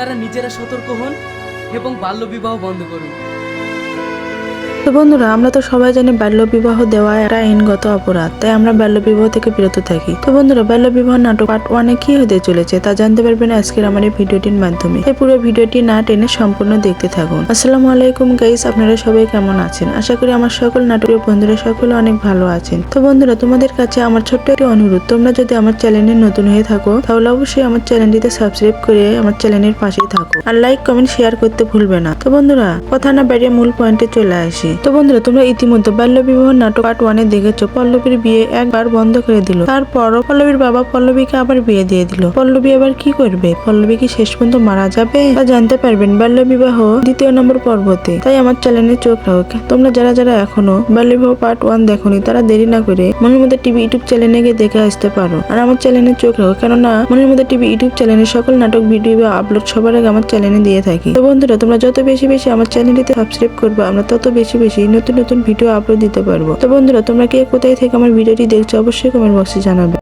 আপনারা নিজেরা সতর্ক হন এবং বাল্যবিবাহ বন্ধ করুন। তো বন্ধুরা, আমরা তো সবাই জানি বাল্যবিবাহ দেওয়া একটা আইনগত অপরাধ, তাই আমরা বাল্যবিবাহ থেকে বিরত থাকি। তো বন্ধুরা, বাল্যবিবাহ নাটক পার্ট 1-এ কি হতে চলেছে তা জানতে পারবেন আজকের আমার এই ভিডিওটির মাধ্যমে। তাই পুরো ভিডিওটি না টেনে সম্পূর্ণ দেখতে থাকুন। আসসালামু আলাইকুম গাইস, আপনারা সবাই কেমন আছেন? আশা করি আমার সকল নাটকের বন্ধুরা সকলে অনেক ভালো আছেন। তো বন্ধুরা, তোমাদের কাছে আমার ছোট্ট একটি অনুরোধ, তোমরা যদি আমার চ্যানেলে নতুন হয়ে থাকো তাহলে অবশ্যই আমার চ্যানেলটিতে সাবস্ক্রাইব করে আমার চ্যানেলের পাশেই থাকো আর লাইক কমেন্ট শেয়ার করতে ভুলবে না। তো বন্ধুরা, কথা না বাড়িয়ে মূল পয়েন্টে চলে আসি। তো বন্ধুরা, তোমরা ইতিমধ্যে বাল্যবিবাহ নাটক পার্ট 1-এ দেখেছো পল্লবীর বিয়ে একবার বন্ধ করে দিল, তারপরও পল্লবীর বাবা পল্লবীকে আবার বিয়ে দিয়ে দিল। পল্লবী আবার কি করবে? পল্লবী কি শেষ পর্যন্ত মারা যাবে তা জানতে পারবেন বাল্যবিবাহ 2 নম্বর পর্বতে। তাই আমার চ্যানেলে চোখ রাখো। তোমরা যারা যারা এখনো বাল্যবিবাহ পার্ট 1 দেখোনি তারা দেরি না করে মনের মধ্যে টিভি ইউটিউব চ্যানেলে গিয়ে দেখে আসতে পারো। আর আমার চ্যানেলে চোখ রাখো, কেননা মনের মধ্যে টিভি ইউটিউব চ্যানেলে সকল নাটক ভিডিও আপলোড সবার আগে আমার চ্যানেলে দিয়ে থাকি। তো বন্ধুরা, তোমরা যত বেশি বেশি আমার চ্যানেলটিতে সাবস্ক্রাইব করবে, আমরা তত বেশি বেশি নতুন নতুন ভিডিও আপলোড দিতে পারবো। তো বন্ধুরা, তোমরা কে কোথায় থেকে আমার ভিডিওটি দেখছো অবশ্যই কমেন্ট বক্সে জানাবে।